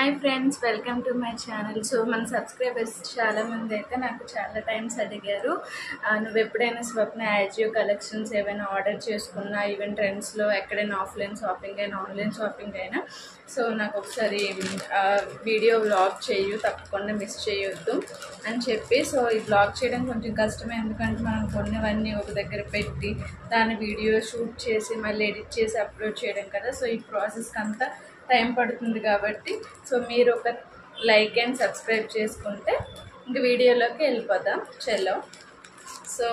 Hi friends, welcome to my channel. So మన subscribers చాలామంది అయితే నాకు చాలా టైమ్స్ అడిగారు, నువ్వు ఎప్పుడైనా స్వప్న యాజియో కలెక్షన్స్ ఏమైనా ఆర్డర్ చేసుకున్నా, ఈవెన్ ట్రెండ్స్లో ఎక్కడైనా ఆఫ్లైన్ షాపింగ్ అయినా ఆన్లైన్ షాపింగ్ అయినా సో నాకు ఒకసారి వీడియో వ్లాగ్ చేయు, తప్పకుండా మిస్ చేయొద్దు అని చెప్పి. సో ఈ వ్లాగ్ చేయడం కొంచెం కష్టమే, ఎందుకంటే మనం కొన్నవన్నీ ఒక దగ్గర పెట్టి దాని వీడియో షూట్ చేసి మళ్ళీ ఎడిట్ చేసి అప్లోడ్ చేయడం కదా. సో ఈ ప్రాసెస్కి అంతా టైం పడుతుంది కాబట్టి సో మీరు ఒక లైక్ అండ్ సబ్స్క్రైబ్ చేసుకుంటే ఇంక వీడియోలోకి వెళ్ళిపోదాం. చలో, సో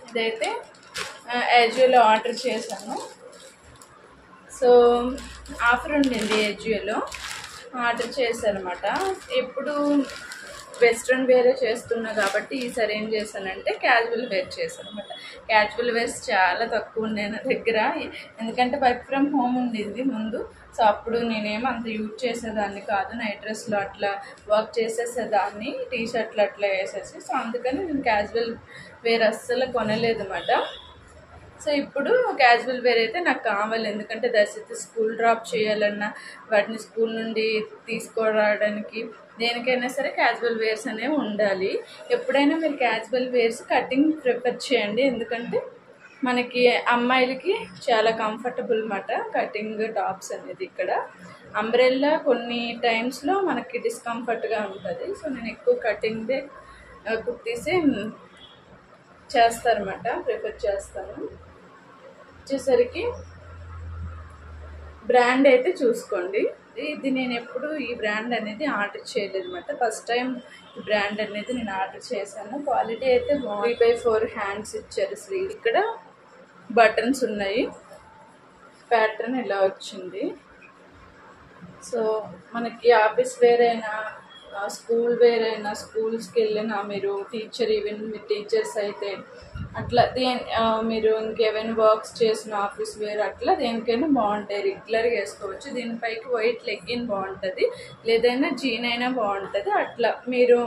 ఇదైతే ఏజియోలో ఆర్డర్ చేశాను. సో ఆఫర్ ఉండింది, ఏజియోలో ఆర్డర్ చేశాను అనమాట. ఎప్పుడు వెస్ట్రన్ వేరే చేస్తున్నా కాబట్టి ఈసారి ఏం చేశానంటే క్యాజువల్ వేర్ చేశాను అనమాట. క్యాజువల్ వేర్స్ చాలా తక్కువ ఉన్నాయి నా దగ్గర, ఎందుకంటే వర్క్ ఫ్రమ్ హోమ్ ఉండింది ముందు. సో అప్పుడు నేనేమో అంత యూజ్ చేసేదాన్ని కాదు, నైట్ డ్రెస్లో అట్లా వర్క్ చేసేసేదాన్ని, టీ షర్ట్లు అట్లా వేసేసి. సో అందుకని నేను క్యాజువల్ వేర్ అస్సలు కొనలేదు అన్నమాట. సో ఇప్పుడు క్యాజువల్ వేర్ అయితే నాకు కావాలి, ఎందుకంటే దర్శిత స్కూల్ డ్రాప్ చేయాలన్నా, వాటిని స్కూల్ నుండి తీసుకురావడానికి, దేనికైనా సరే క్యాజువల్ వేర్స్ అనేవి ఉండాలి. ఎప్పుడైనా మీరు క్యాజువల్ వేర్స్ కటింగ్ ప్రిఫర్ చేయండి, ఎందుకంటే మనకి అమ్మాయిలకి చాలా కంఫర్టబుల్ అన్నమాట కటింగ్ టాప్స్ అనేది. ఇక్కడ అంబ్రెల్లా కొన్ని టైమ్స్లో మనకి డిస్కంఫర్ట్గా ఉంటుంది. సో నేను ఎక్కువ కటింగ్దే కుర్తీసే చేస్తారన్నమాట, ప్రిఫర్ చేస్తాను. వచ్చేసరికి బ్రాండ్ అయితే చూసుకోండి. ఇది నేను ఎప్పుడు ఈ బ్రాండ్ అనేది ఆర్డర్ చేయలేదు అనమాట, ఫస్ట్ టైం ఈ బ్రాండ్ అనేది నేను ఆర్డర్ చేశాను. క్వాలిటీ అయితే 3/4 హ్యాండ్స్ ఇచ్చారు స్లీవ్. ఇక్కడ బటన్స్ ఉన్నాయి, ప్యాటర్న్ ఇలా వచ్చింది. సో మనకి ఆఫీస్ వేర్ అయినా, స్కూల్ వేర్ అయినా, స్కూల్స్కి వెళ్ళినా, మీరు టీచర్, ఈవెన్ మీరు టీచర్స్ అయితే అట్లా మీరు ఇంకేమైనా వర్క్స్ చేసిన ఆఫీస్ వేర్ అట్లా దేనికైనా బాగుంటాయి, రెగ్యులర్గా వేసుకోవచ్చు. దీనిపైకి వైట్ లెగ్గిన్ బాగుంటుంది, లేదైనా జీన్ అయినా బాగుంటుంది. అట్లా మీరు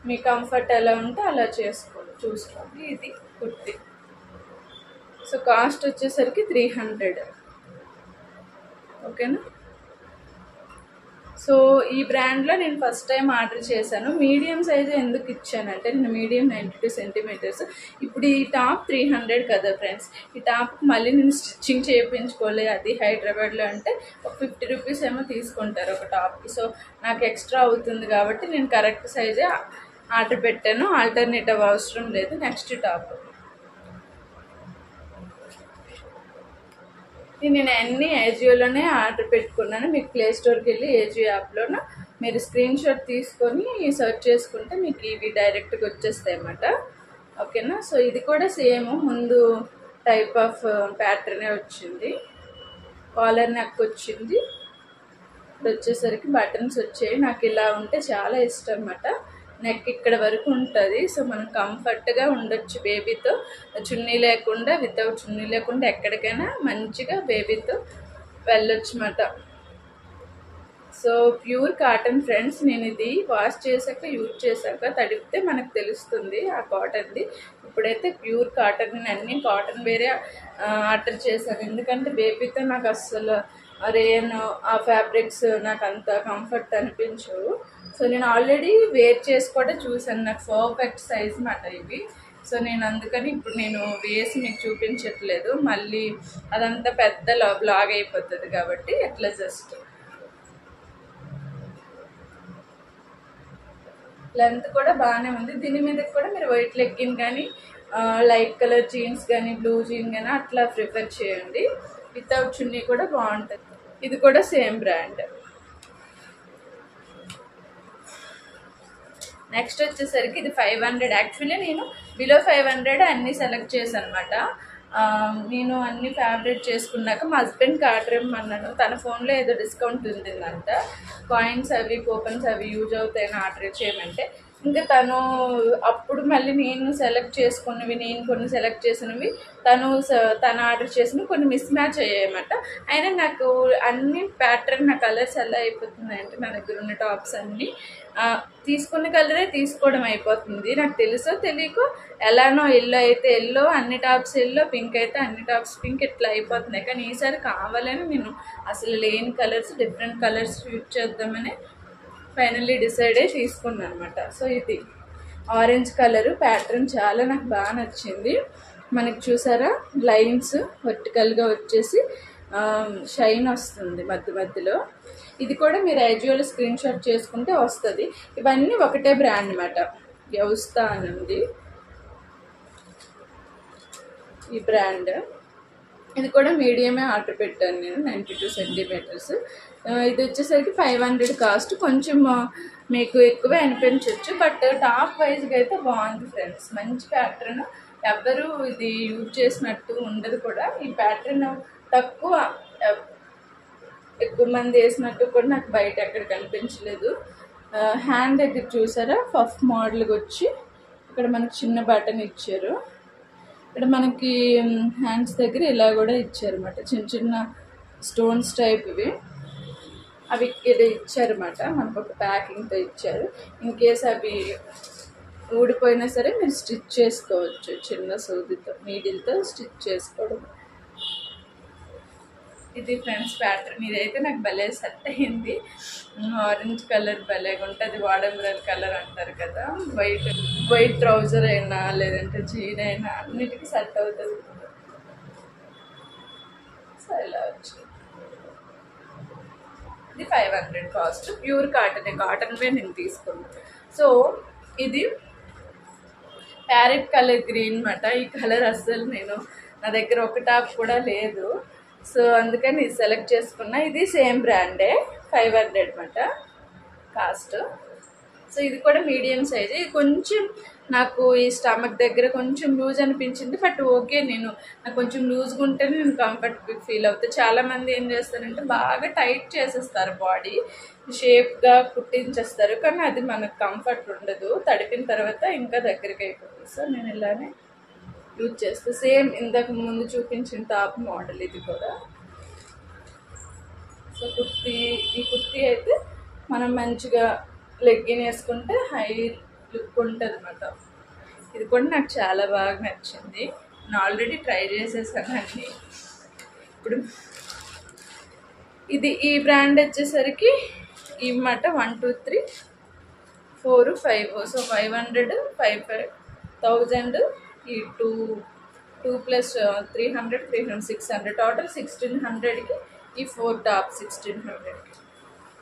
మీ కంఫర్ట్ ఎలా ఉంటే అలా చూసుకోండి. ఇది కుర్తీ. సో కాస్ట్ వచ్చేసరికి 300, ఓకేనా. సో ఈ బ్రాండ్లో నేను ఫస్ట్ టైం ఆర్డర్ చేశాను. మీడియం సైజు ఎందుకు ఇచ్చానంటే, నేను మీడియం 92 సెంటీమీటర్స్. ఇప్పుడు ఈ టాప్ 300 కదా ఫ్రెండ్స్, ఈ టాప్ మళ్ళీ నేను స్టిచ్చింగ్ చేయించుకోలే. అది హైదరాబాద్లో అంటే ఒక 50 రూపీస్ ఏమో తీసుకుంటారు ఒక టాప్కి. సో నాకు ఎక్స్ట్రా అవుతుంది కాబట్టి నేను కరెక్ట్ సైజే ఆర్డర్ పెట్టాను, ఆల్టర్నేటివ్ అవసరం లేదు. నెక్స్ట్ టాప్ నేను అన్ని ఏజియోలోనే ఆర్డర్ పెట్టుకున్నాను. మీకు ప్లే స్టోర్కి వెళ్ళి ఏజియో యాప్లోన మీరు స్క్రీన్ షాట్ తీసుకొని సెర్చ్ చేసుకుంటే మీకు ఇవి డైరెక్ట్గా వచ్చేస్తాయి అన్నమాట, ఓకేనా. సో ఇది కూడా సేమ్, ముందు టైప్ ఆఫ్ ప్యాటర్నే వచ్చింది, కాలర్ నెక్ వచ్చింది. ఇప్పుడు వచ్చేసరికి బటన్స్ వచ్చాయి. నాకు ఇలా ఉంటే చాలా ఇష్టం అన్నమాట. నెక్ ఇక్కడ వరకు ఉంటుంది, సో మనం కంఫర్ట్గా ఉండొచ్చు బేబీతో, చున్నీ లేకుండా, వితౌట్ చున్నీ లేకుండా ఎక్కడికైనా మంచిగా బేబీతో వెళ్ళొచ్చు అన్నమాట. So pure cotton friends. నేను ఇది వాష్ చేశాక, యూజ్ చేశాక తడిపితే మనకు తెలుస్తుంది ఆ కాటన్ది. ఇప్పుడైతే ప్యూర్ కాటన్, నేను అన్నీ కాటన్ వేరే ఆర్డర్ చేశాను, ఎందుకంటే బేబీతో నాకు అస్సలు రేన్ ఆ ఫ్యాబ్రిక్స్ నాకు అంత కంఫర్ట్ అనిపించవు. సో నేను ఆల్రెడీ వేర్ చేసి కూడా చూసాను, నాకు పర్ఫెక్ట్ సైజ్ మాట ఇవి. సో నేను అందుకని ఇప్పుడు నేను వేసి మీకు చూపించట్లేదు, మళ్ళీ అదంతా పెద్ద బ్లాగ్ అయిపోతుంది కాబట్టి ఎట్లా జస్ట్ లెంత్ కూడా బాగానే ఉంది. దీని మీద కూడా మీరు వైట్ లెగ్గిన్ కానీ, లైట్ కలర్ జీన్స్ కానీ, బ్లూ జీన్ కానీ అట్లా ప్రిఫర్ చేయండి. వితౌట్ చున్నీ కూడా బాగుంటుంది. ఇది కూడా సేమ్ బ్రాండ్. నెక్స్ట్ వచ్చేసరికి ఇది 500. యాక్చువల్లీ నేను బిలో 500 అన్నీ సెలెక్ట్ చేశాను అనమాట. నేను అన్ని ఫేవరెట్ చేసుకున్నాక మా హస్బెండ్కి ఆర్డర్ ఇవ్వమన్నాను, తన ఫోన్లో ఏదో డిస్కౌంట్ ఉంటుందంట, కాయిన్స్ అవి కూపన్స్ అవి యూజ్ అవుతాయని ఆర్డర్ చేయమంటే ఇంకా తను అప్పుడు మళ్ళీ నేను సెలెక్ట్ చేసుకున్నవి, నేను కొన్ని సెలెక్ట్ చేసినవి, తను ఆర్డర్ చేసినవి కొన్ని మిస్ మ్యాచ్ అయ్యాయన్నమాట. అయినా నాకు అన్ని ప్యాటర్న్ నా కలర్స్ ఎలా అయిపోతున్నాయంటే నా దగ్గర ఉన్న టాప్స్ అన్నీ తీసుకున్న కలరే తీసుకోవడం అయిపోతుంది. నాకు తెలుసో తెలియకో ఎలానో ఎల్లో అయితే ఎల్లో, అన్ని టాప్స్ ఎల్లో, పింక్ అయితే అన్ని టాప్స్ పింక్, ఇట్లా అయిపోతున్నాయి. కానీ ఈసారి కావాలని నేను అసలు లేని కలర్స్, డిఫరెంట్ కలర్స్ యూజ్ చేద్దామని ఫైనల్లీ డిసైడ్ అయ్యి తీసుకున్నాను అనమాట. సో ఇది ఆరెంజ్ కలరు ప్యాటర్న్ చాలా నాకు బాగా నచ్చింది. మనకి చూసారా లైన్స్ వర్టికల్గా వచ్చేసి షైన్ వస్తుంది మధ్య మధ్యలో. ఇది కూడా మీరు ఐజియోలో స్క్రీన్ షాట్ చేసుకుంటే వస్తుంది. ఇవన్నీ ఒకటే బ్రాండ్ అనమాట, వ్యవస్థ అని ఉంది ఈ బ్రాండ్. ఇది కూడా మీడియమే ఆర్డర్ పెట్టాను నేను, 92 సెంటీమీటర్స్. ఇది వచ్చేసరికి 500 కాస్ట్. కొంచెం మీకు ఎక్కువే అనిపించవచ్చు, బట్ టాప్ వైజ్గా అయితే బాగుంది ఫ్రెండ్స్. మంచి ప్యాటర్న్, ఎవ్వరూ ఇది యూజ్ చేసినట్టు ఉండదు కూడా. ఈ ప్యాటర్న్ తక్కువ, ఎక్కువ మంది వేసినట్టు కూడా నాకు బయట ఎక్కడ కనిపించలేదు. హ్యాండ్ దగ్గర చూసారా పఫ్ మోడల్గా వచ్చి ఇక్కడ మనకు చిన్న బటన్ ఇచ్చారు. ఇక్కడ మనకి హ్యాండ్స్ దగ్గర ఇలా కూడా ఇచ్చారు అన్నమాట, చిన్న చిన్న స్టోన్స్ టైప్ ఇవి, అవి ఇక్కడ ఇచ్చారన్నమాట. మనకు ఒక ప్యాకింగ్తో ఇచ్చారు. ఇన్ కేస్ అవి ఊడిపోయినా సరే మీరు స్టిచ్ చేసుకోవచ్చు, చిన్న సూదితో నీడిల్తో స్టిచ్ చేసుకోవడం. ఇది ఫ్రెండ్స్ ప్యాటర్న్. ఇదైతే నాకు భలే సెట్ అయింది. ఆరెంజ్ కలర్ భలేగా ఉంటుంది, వాడంబ్రల్ కలర్ అంటారు కదా. వైట్ ట్రౌజర్ అయినా లేదంటే జీన్ అయినా అన్నిటికీ సెట్ అవుతుంది. సో ఇలా వచ్చింది. ఇది 500 కాస్ట్. ప్యూర్ కాటన్, కాటన్వే నేను తీసుకున్నాను. సో ఇది ప్యారెట్ కలర్ గ్రీన్ అన్నమాట. ఈ కలర్ అస్సలు నా దగ్గర ఒక టాప్ కూడా లేదు. సో అందుకని ఇది సెలెక్ట్ చేసుకున్నా. ఇది సేమ్ బ్రాండే, 500 అన్నమాట కాస్ట్. సో ఇది కూడా మీడియం సైజ్. ఇది కొంచెం నాకు ఈ స్టమక్ దగ్గర కొంచెం లూజ్ అనిపించింది, బట్ ఓకే. నాకు కొంచెం లూజ్గా ఉంటేనే నేను కంఫర్టబుల్ ఫీల్ అవుతాను. చాలామంది ఏం చేస్తారంటే బాగా టైట్ చేసేస్తారు, బాడీ షేప్గా కుట్టించేస్తారు, కానీ అది మనకు కంఫర్ట్ ఉండదు. తడిపిన తర్వాత ఇంకా దగ్గరికి అయిపోతుంది. సో నేను ఇలానే యూజ్ చేస్తాను. సేమ్ ఇంతకు ముందు చూపించిన టాప్ మోడల్ ఇది కూడా. సో ఈ కుర్తీ అయితే మనం మంచిగా లెగ్గిన్ వేసుకుంటే హై లుక్ ఉంటుంది అన్నమాట. ఇది కూడా నాకు చాలా బాగా నచ్చింది. నేను ఆల్రెడీ ట్రై చేసేసాను అన్నీ. ఇప్పుడు ఈ బ్రాండ్ వచ్చేసరికి ఇవన్నమాట 1 2 3 4 5. సో 500 5,000, ఈ 2 ప్లస్ 300 600, టోటల్ 1600కి ఈ 4 టాప్ 1600కి.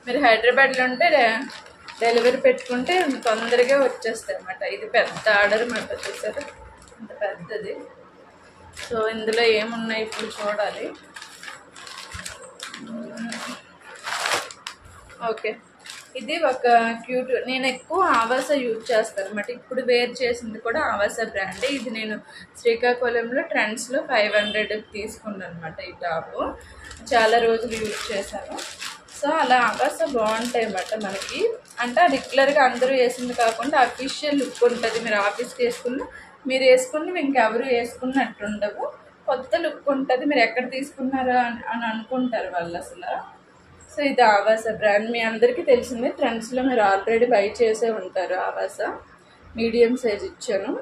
మీరు హైదరాబాద్లో ఉంటే డెలివరీ పెట్టుకుంటే తొందరగా వచ్చేస్తాయి అన్నమాట. ఇది పెద్ద ఆర్డర్ అన్నమాట, చూసారు అంత పెద్దది. సో ఇందులో ఏమున్నాయి ఇప్పుడు చూడాలి. ఓకే, ఇది ఒక క్యూట్. నేను ఎక్కువ ఆవాస యూజ్ చేస్తాను అన్నమాట. ఇప్పుడు వేర్ చేసింది కూడా ఆవాస బ్రాండే. ఇది నేను శ్రీకాకుళంలో ట్రెండ్స్లో 500 తీసుకున్నాను అనమాట. ఈ టాపు చాలా రోజులు యూజ్ చేశాను. సో అలా ఆవాస బాగుంటాయి అన్నమాట మనకి. అంటే రెగ్యులర్గా అందరూ వేసింది కాకుండా అఫీషియల్ లుక్ ఉంటుంది. మీరు ఆఫీస్కి మీరు వేసుకుని ఇంకెవరు వేసుకున్నట్టు ఉండవు, కొత్త లుక్ ఉంటుంది. మీరు ఎక్కడ తీసుకున్నారా అని అనుకుంటారు వాళ్ళు అసలు. సో ఇది ఆవాస బ్రాండ్, మీ అందరికీ తెలిసిందే. ట్రెండ్స్లో మీరు ఆల్రెడీ బై చేసే ఉంటారు. ఆవాస మీడియం సైజ్ ఇచ్చాను,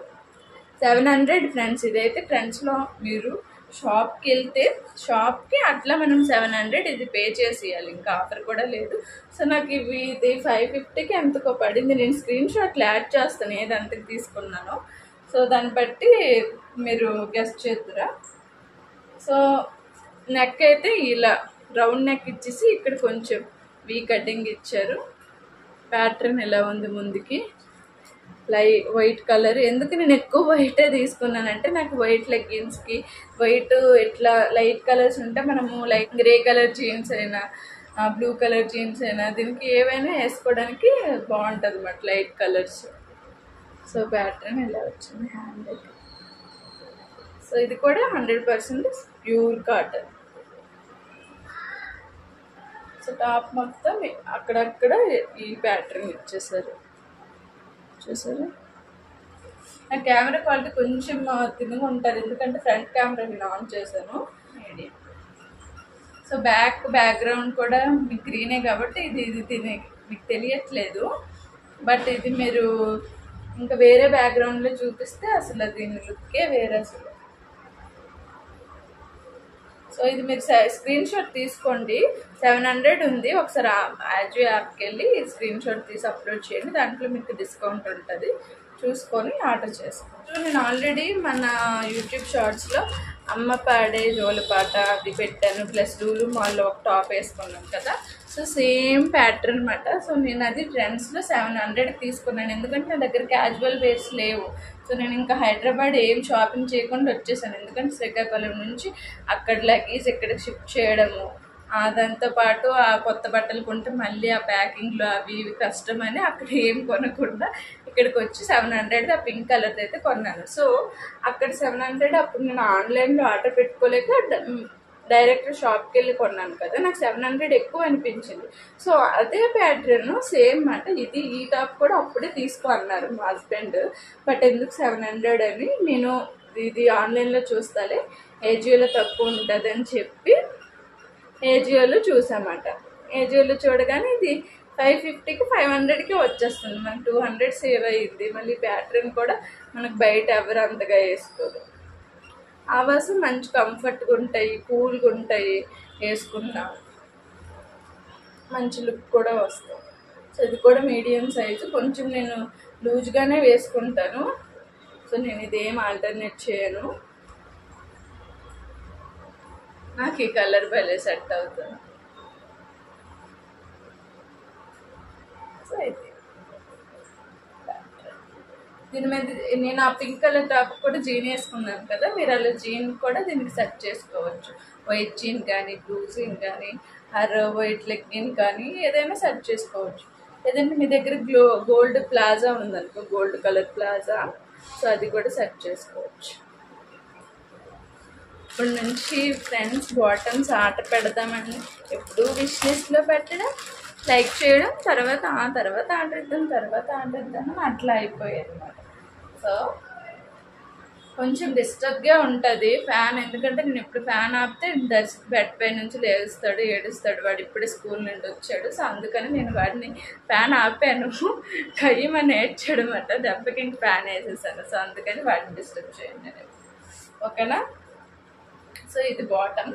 700 ఫ్రెండ్స్. ఇదైతే ట్రెండ్స్లో మీరు షాప్కి వెళ్తే షాప్కి అట్లా మనం 700 ఇది పే చేసేయాలి, ఇంకా ఆఫర్ కూడా లేదు. సో నాకు ఇది 550కి ఎంతకో పడింది. నేను స్క్రీన్ షాట్లు యాడ్ చేస్తాను ఏది అంతకు తీసుకున్నానో. సో దాన్ని బట్టి మీరు గెస్ట్ చేద్దురా. సో నెక్ అయితే ఇలా రౌండ్ నెక్ ఇచ్చేసి ఇక్కడ కొంచెం వీ కటింగ్ ఇచ్చారు. ప్యాటర్న్ ఎలా ఉంది ముందుకి వైట్ కలర్. ఎందుకు నేను ఎక్కువ వైటే తీసుకున్నానంటే నాకు వైట్ లెగ్గిన్స్కి వైట్ ఇట్లా లైట్ కలర్స్ ఉంటే మనము లైక్ గ్రే కలర్ జీన్స్ అయినా బ్లూ కలర్ జీన్స్ అయినా దీనికి ఏవైనా వేసుకోవడానికి బాగుంటుంది అన్నమాట, లైట్ కలర్స్. సో ప్యాటర్న్ ఎలా వచ్చింది హ్యాండ్. సో ఇది కూడా 100% ప్యూర్ కాటన్. సో టాప్ మొత్తం అక్కడక్కడ ఈ ప్యాటర్న్ ఇచ్చేసారు, చూసారా నా కెమెరా క్వాలిటీ కొంచెం తిన్నగా ఉంటుంది ఎందుకంటే ఫ్రంట్ కెమెరా నేను ఆన్ చేశాను మీడియం. సో బ్యాక్గ్రౌండ్ కూడా మీకు గ్రీనే కాబట్టి ఇది తినే మీకు తెలియట్లేదు. బట్ ఇది మీరు ఇంకా వేరే బ్యాక్గ్రౌండ్లో చూపిస్తే అసలు దీని లుక్కే వేరే అసలు. సో ఇది మీరు స్క్రీన్ షాట్ తీసుకోండి. 700 ఉంది. ఒకసారి యాజియో యాప్కి వెళ్ళి స్క్రీన్ షాట్ తీసి అప్లోడ్ చేయండి. దాంట్లో మీకు డిస్కౌంట్ ఉంటుంది, చూసుకొని ఆర్డర్ చేసుకోండి. నేను ఆల్రెడీ మన యూట్యూబ్ షార్ట్స్లో అమ్మ పాడే జోలపాట అది పెట్టాను, ప్లస్ లూలు మాల్లో ఒక టాప్ వేసుకున్నాను కదా. సో సేమ్ ప్యాటర్న్ అనమాట. సో నేను అది ట్రెండ్స్లో 700 తీసుకున్నాను, ఎందుకంటే నా దగ్గర క్యాజువల్ వేర్స్ లేవు. సో నేను ఇంకా హైదరాబాద్ ఏం షాపింగ్ చేయకుండా వచ్చేసాను, ఎందుకంటే శ్రీకాకుళం నుంచి అక్కడ లగేజ్ ఇక్కడికి షిఫ్ట్ చేయడము, దాంతోపాటు ఆ కొత్త బట్టలు కొంటే మళ్ళీ ఆ ప్యాకింగ్లో అవి ఇవి కష్టం అని అక్కడ ఏం కొనకుండా ఇక్కడికి వచ్చి 700 ఆ పింక్ కలర్ది అయితే కొన్నాను. సో అక్కడ 700 అప్పుడు నేను ఆన్లైన్లో ఆర్డర్ పెట్టుకోలేక డైరెక్ట్ షాప్కి వెళ్ళి కొన్నాను కదా, నాకు 700 ఎక్కువ అనిపించింది. సో అదే ప్యాటర్న్ సేమ్ మాట ఇది, ఈ టాప్ కూడా అప్పుడే తీసుకో అన్నారు మా హస్బెండ్. బట్ ఎందుకు 700 అని నేను ఇది ఆన్లైన్లో చూస్తాలే ఏజియోలో తక్కువ ఉంటుంది అని చెప్పి ఏజియోలో చూసామాట. ఏజియోలో చూడగానే ఇది 550కి 500కి వచ్చేస్తుంది, మనకు 200 సేవ్ అయ్యింది. మళ్ళీ ప్యాటర్న్ కూడా మనకు బయట ఎవరు అంతగా వేసుకోరు. ఆవాస్ మంచి కంఫర్ట్గా ఉంటాయి, కూల్గా ఉంటాయి, వేసుకున్నా మంచి లుక్ కూడా వస్తాయి. సో ఇది కూడా మీడియం సైజు, కొంచెం నేను లూజ్గానే వేసుకుంటాను. సో నేను ఇదేం ఆల్టర్నేట్ చేయను, నాకు ఈ కలర్ భలే సెట్ అవుతుంది. సో అయితే దీని మీద నేను ఆ పింక్ కలర్ టాప్ కూడా జీన్ వేసుకున్నాను కదా, మీరు అలా జీన్ కూడా దీనికి సెట్ చేసుకోవచ్చు. వైట్ జీన్ కానీ, బ్లూ జీన్ కానీ, వైట్ లెగ్గిన్ కానీ ఏదైనా సెట్ చేసుకోవచ్చు. లేదంటే మీ దగ్గర గోల్డ్ ప్లాజా ఉందనుకో, గోల్డ్ కలర్ ప్లాజా, సో అది కూడా సెట్ చేసుకోవచ్చు. ఇప్పటి నుంచి ఫ్రెండ్స్ బాటమ్స్ ఆర్డర్ పెడదామని ఎప్పుడూ విష్ లిస్ట్లో పెట్టడం, లైక్ చేయడం, తర్వాత ఆర్డర్ ఇద్దాం అట్లా అయిపోయేది అన్నమాట. సో కొంచెం డిస్టర్బ్గా ఉంటుంది ఫ్యాన్, ఎందుకంటే నేను ఇప్పుడు ఫ్యాన్ ఆపితే బెడ్ పై నుంచి లేస్తాడు, ఏడుస్తాడు. వాడు ఇప్పుడే స్కూల్ నుండి వచ్చాడు. సో అందుకని నేను వాడిని ఫ్యాన్ ఆపాను, కయ్యమని ఏడ్చాడు అన్నమాట. దెబ్బకి ఇంక ఫ్యాన్ వేసేసాను. సో అందుకని వాడిని డిస్టర్బ్ చేయండి నేను, ఓకేనా. సో ఇది బాటమ్.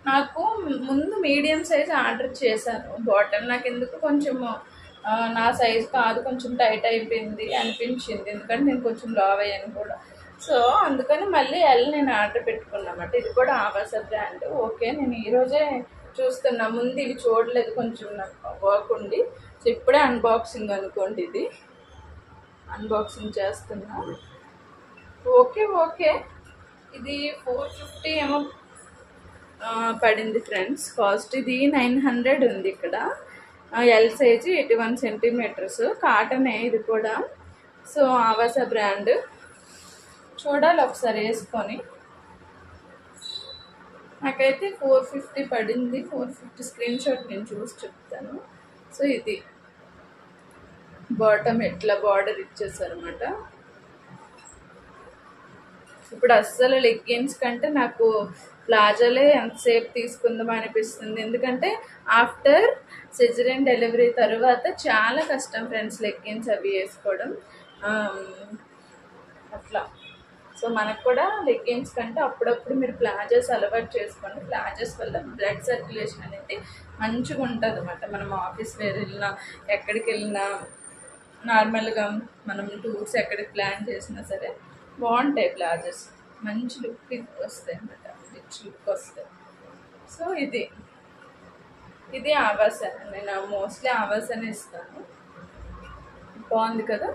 నాకు ముందు మీడియం సైజ్ ఆర్డర్ చేశాను బాటమ్, నాకు ఎందుకు కొంచెము నా సైజ్ కాదు, కొంచెం టైట్ అయిపోయింది అనిపించింది, ఎందుకంటే నేను కొంచెం లావ్ అయ్యాను కూడా. సో అందుకని మళ్ళీ నేను ఆర్డర్ పెట్టుకున్నామాట. ఇది కూడా ఆవాస బ్రాండ్. ఓకే, నేను ఈరోజే చూస్తున్నా, ముందు ఇవి చూడలేదు, కొంచెం నాకు వర్క్ ఉండి. సో ఇప్పుడే అన్బాక్సింగ్ అనుకోండి, ఇది అన్బాక్సింగ్ చేస్తున్నా. ఓకే ఇది 450 ఏమో పడింది ఫ్రెండ్స్ కాస్ట్. ఇది 900 ఉంది. ఇక్కడ ఎల్ సైజు 81 సెంటీమీటర్స్, కాటనే ఇది కూడా. సో ఆవాస బ్రాండ్ చూడాలి ఒకసారి వేసుకొని. నాకైతే 450 పడింది. 450 స్క్రీన్ షాట్ నేను చూసి చెప్తాను. సో ఇది బాటమ్ ఎట్లా బార్డర్ ఇచ్చేసారనమాట. ఇప్పుడు అస్సలు లెగ్గిన్స్ కంటే నాకు ప్లాజాలే ఎంతసేపు తీసుకుందాం అనిపిస్తుంది, ఎందుకంటే ఆఫ్టర్ సిజరీన్ డెలివరీ తర్వాత చాలా కష్టం ఫ్రెండ్స్ లెగ్గిన్స్ అవి వేసుకోవడం అట్లా. సో మనకు కూడా లెగ్గిన్స్ కంటే అప్పుడప్పుడు మీరు ప్లాజాస్ అలవాటు చేసుకోండి. ప్లాజాస్ వల్ల బ్లడ్ సర్క్యులేషన్ అనేది మంచిగా ఉంటుంది అన్నమాట. మనం ఆఫీస్ వేర్ వెళ్ళినా, ఎక్కడికి వెళ్ళినా, నార్మల్గా మనం టూర్స్ ఎక్కడికి ప్లాన్ చేసినా సరే బాగుంటాయి ప్లాజాస్, మంచి లుక్ వస్తాయి అన్నమాట, రిచ్ లుక్ వస్తాయి. సో ఇది ఆవాస, నేను మోస్ట్లీ ఆవాసనే ఇస్తాను. బాగుంది కదా.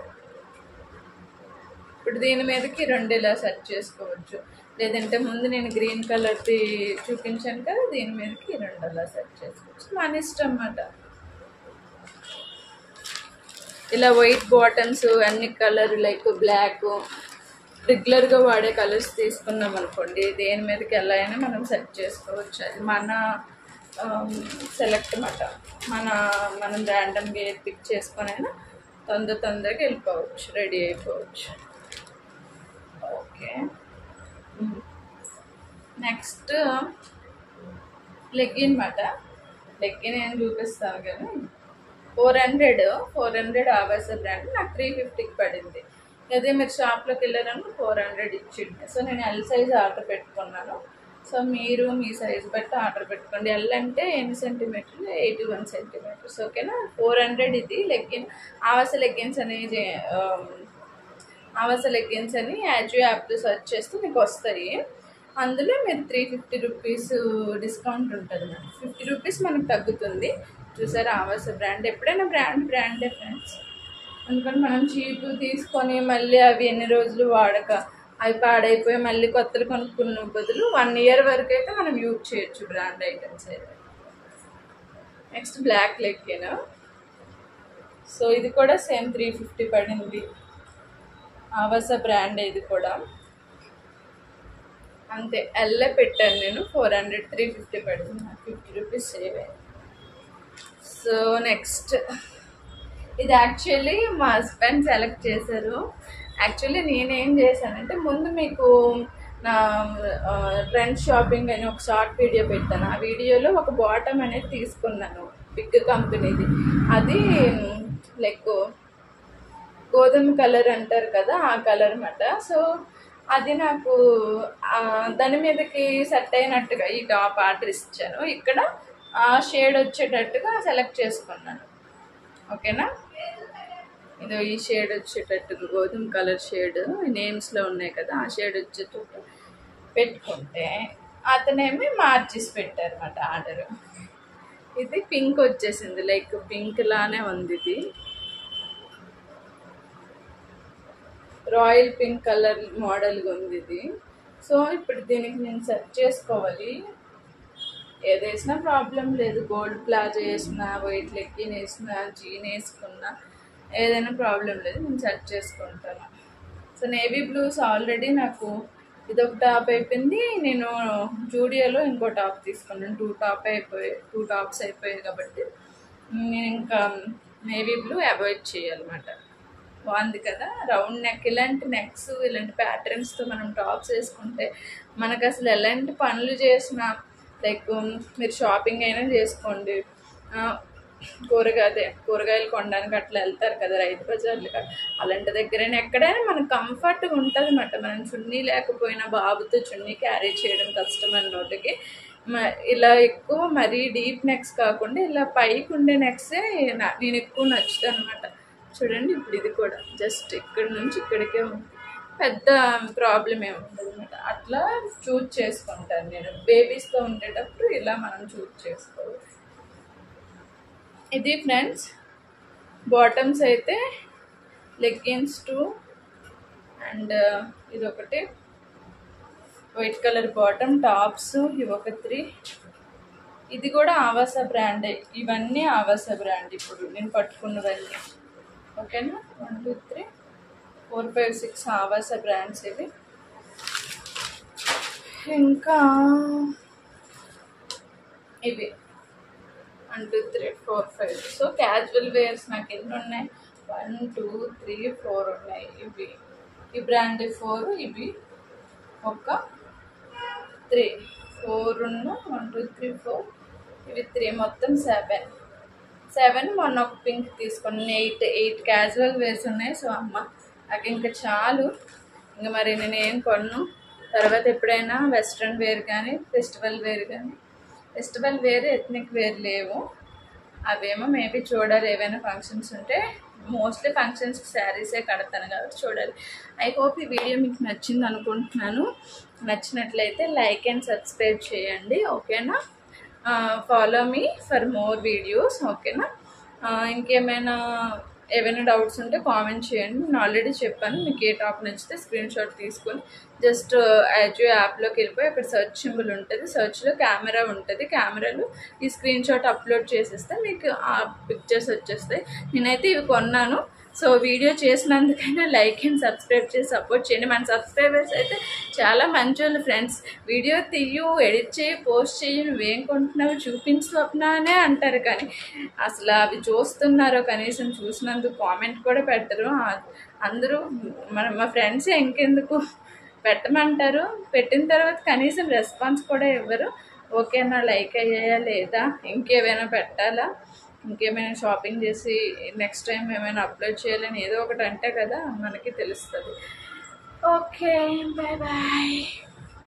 ఇప్పుడు దీని మీదకి 2 ఇలా సెట్ చేసుకోవచ్చు, లేదంటే ముందు నేను గ్రీన్ కలర్ది చూపించాను కదా, దీని మీదకి 2 అలా సెట్ చేసుకోవచ్చు, మన ఇష్టం అన్నమాట. ఇలా వైట్ బాటమ్స్ అన్ని కలర్ లైక్ బ్లాక్ రెగ్యులర్గా వాడే కలర్స్ తీసుకున్నాం అనుకోండి, దేని మీదకి ఎలా అయినా మనం సెట్ చేసుకోవచ్చు. అది మన సెలెక్ట్ అన్నమాట. మనం ర్యాండమ్గా పిక్ చేసుకొని అయినా తొందరగా వెళ్ళిపోవచ్చు, రెడీ అయిపోవచ్చు. ఓకే, నెక్స్ట్ లెగ్గిన్ మాట. లెగ్గిన్ ఏం చూపిస్తాను కానీ 400 ఆవాస బ్రాండ్ నాకు 350కి పడింది. అదే మీరు షాప్లోకి వెళ్ళారనుకో 400 ఇచ్చింది. సో నేను ఎల్ సైజ్ ఆర్డర్ పెట్టుకున్నాను. సో మీరు మీ సైజ్ బట్టి ఆర్డర్ పెట్టుకోండి. ఎల్ అంటే ఎన్ని సెంటీమీటర్లు? 81 సెంటీమీటర్స్. ఓకేనా. 400 ఇది లెగ్గిన్. ఆవాస లెగ్గిన్స్ అని యాజియో యాప్లో సెర్చ్ చేస్తే మీకు వస్తాయి. అందులో మీరు 350 రూపీస్ డిస్కౌంట్ ఉంటుంది. మనకి 50 రూపీస్ మనకు తగ్గుతుంది. చూసారా, ఆవాస బ్రాండ్. ఎప్పుడైనా బ్రాండే ఫ్రెండ్స్. అందుకని మనం చీపు తీసుకొని మళ్ళీ అవి ఎన్ని రోజులు వాడక అవి పాడైపోయి మళ్ళీ కొత్తలు కొనుక్కున్న బదులు 1 ఇయర్ వరకు అయితే మనం యూజ్ చేయొచ్చు బ్రాండ్ ఐటమ్స్ అయితే. Next black legging. సో ఇది కూడా సేమ్ 350 పడింది. ఆవాస బ్రాండ్ ఇది కూడా అంతే. ఎల్లే పెట్టాను నేను. 400, 350 పడింది. 50 రూపీస్ సేవ్ అయ్యింది. సో నెక్స్ట్ ఇది యాక్చువల్లీ మా హస్బెండ్ సెలెక్ట్ చేశారు. యాక్చువల్లీ నేనేం చేశానంటే ముందు మీకు నా ట్రెండ్స్ షాపింగ్ అని ఒక షార్ట్ వీడియో పెట్టాను. ఆ వీడియోలో ఒక బాటమ్ అనేది తీసుకున్నాను, బిగ్ కంపెనీది. అది లైక్ గోధుమ కలర్ అంటారు కదా, ఆ కలర్ అన్నమాట. సో అది నాకు దాని మీదకి సెట్ అయినట్టుగా ఈ టాప్ ఆర్డర్ ఇచ్చాను. ఇక్కడ ఆ షేడ్ వచ్చేటట్టుగా సెలెక్ట్ చేసుకున్నాను. ఓకేనా. ఇదో ఈ షేడ్ వచ్చేటట్టుగా గోధుమ కలర్ షేడ్ నేమ్స్లో ఉన్నాయి కదా, ఆ షేడ్ వచ్చేటట్టు పెట్టుకుంటే అతనేమి మార్చేసి పెట్టారన్నమాట ఆర్డర్. ఇది పింక్ వచ్చేసింది, లైక్ పింక్ లానే ఉంది. ఇది రాయల్ పింక్ కలర్ మోడల్గా ఉంది ఇది. సో ఇప్పుడు దీనికి నేను సెట్ చేసుకోవాలి. ఏది వేసినా ప్రాబ్లం లేదు. గోల్డ్ ప్లాజో వేసినా, వైట్ లెగ్గిన్ వేసినా, జీన్ వేసుకున్నా ఏదైనా ప్రాబ్లం లేదు. నేను సెట్ చేసుకుంటాను. సో నేవీ బ్లూస్ ఆల్రెడీ నాకు ఇదొక టాప్ అయిపోయింది. నేను జూడియోలో ఇంకో టాప్ తీసుకున్నాను. 2 టాప్స్ అయిపోయాయి కాబట్టి నేను ఇంకా నేవీ బ్లూ అవాయిడ్ చేయాలన్నమాట. బాగుంది కదా, రౌండ్ నెక్. ఇలాంటి నెక్స్, ఇలాంటి ప్యాటర్న్స్తో మనం టాప్స్ వేసుకుంటే మనకు అసలు ఎలాంటి పనులు చేసినా, లైక్ మీరు షాపింగ్ అయినా చేసుకోండి, కూరగాయలు కొనడానికి అట్లా వెళ్తారు కదా రైతు బజార్లు, అలాంటి దగ్గరైనా ఎక్కడైనా మనకు కంఫర్ట్గా ఉంటుంది అన్నమాట. మనం చున్నీ లేకపోయినా బాబుతో చున్నీ క్యారీ చేయడం కష్టం అన్నోటికి ఇలా ఎక్కువ మరీ డీప్ నెక్స్ కాకుండా ఇలా పైకి ఉండే నెక్సే నేను ఎక్కువ నచ్చుతాను అనమాట. చూడండి, ఇప్పుడు ఇది కూడా జస్ట్ ఇక్కడ నుంచి ఇక్కడికే ఉంది, పెద్ద ప్రాబ్లం ఏమి ఉండదు అనమాట. అట్లా చూజ్ చేసుకుంటాను నేను. బేబీస్తో ఉండేటప్పుడు ఇలా మనం చూజ్ చేసుకోవాలి. ఇది ఫ్రెండ్స్ బాటమ్స్ అయితే లెగ్గిన్స్ 2 అండ్ ఇదొకటి వైట్ కలర్ బాటమ్. టాప్స్ ఇవి ఒక 3. ఇది కూడా ఆవాస బ్రాండే. ఇవన్నీ ఆవాస బ్రాండ్ ఇప్పుడు నేను పట్టుకున్నవన్నీ. ఓకేనా. 1 2 3 4 5 6 ఆవాస బ్రాండ్స్ ఇవి. ఇంకా ఇవి 1 2 3 4 5. సో క్యాజువల్ వేర్స్ నాకు ఎన్ని ఉన్నాయి? 1 2 3 4 ఉన్నాయి. ఇవి ఈ బ్రాండ్ 4, ఇవి ఒక 3 4 ఉన్న 1 2 3 4, ఇవి 3, మొత్తం 7. మొన్న ఒక పింక్ తీసుకుని 8 క్యాజువల్ వేర్స్ ఉన్నాయి. సో అమ్మ నాకు ఇంకా చాలు, ఇంకా మరి నేను ఏం కొన్ను. తర్వాత ఎప్పుడైనా వెస్ట్రన్ వేర్ కానీ ఫెస్టివల్ వేర్ ఎథ్నిక్ వేర్ లేవు. అవేమో మేబీ చూడాలి. ఏవైనా ఫంక్షన్స్ ఉంటే, మోస్ట్లీ ఫంక్షన్స్కి శారీసే కడతాను కాబట్టి చూడాలి. ఐ హోప్ ఈ వీడియో మీకు నచ్చింది అనుకుంటున్నాను. నచ్చినట్లయితే లైక్ అండ్ సబ్స్క్రైబ్ చేయండి. ఓకేనా. Follow me for more videos. ఓకేనా. ఏవైనా డౌట్స్ ఉంటే కామెంట్ చేయండి. నేను ఆల్రెడీ చెప్పాను, మీకు ఏ టాప్ నచ్చితే స్క్రీన్ షాట్ తీసుకొని జస్ట్ యాజియో యాప్లోకి వెళ్ళిపోయి అక్కడ సెర్చ్ సింబల్ ఉంటుంది, సెర్చ్లో కెమెరా ఉంటుంది, కెమెరాలో ఈ స్క్రీన్ షాట్ అప్లోడ్ చేసేస్తే మీకు ఆ పిక్చర్స్ వచ్చేస్తాయి. నేనైతే ఇవి కొన్నాను. సో వీడియో చేసినందుకైనా లైక్ అండ్ సబ్స్క్రైబ్ చేసి సపోర్ట్ చేయండి. మన సబ్స్క్రైబర్స్ అయితే చాలా మంచి వాళ్ళు ఫ్రెండ్స్. వీడియో తీయు, ఎడిట్ చేయి, పోస్ట్ చేయి, నువ్వేం కొంటున్నావు చూపించు స్వప్న అనే అంటారు. కానీ అసలు అవి చూస్తున్నారో కనీసం చూసినందుకు కామెంట్ కూడా పెట్టరు. అందరూ మా ఫ్రెండ్స్ ఇంకెందుకు పెట్టమంటారు, పెట్టిన తర్వాత కనీసం రెస్పాన్స్ కూడా ఇవ్వరు. ఓకేనా, లైక్ అయ్యాయా లేదా, ఇంకేమైనా పెట్టాలా, ఇంకేమైనా షాపింగ్ చేసి నెక్స్ట్ టైం ఏమైనా అప్లోడ్ చేయాలని ఏదో ఒకటి అంటే కదా మనకి తెలుస్తుంది. Okay, bye bye.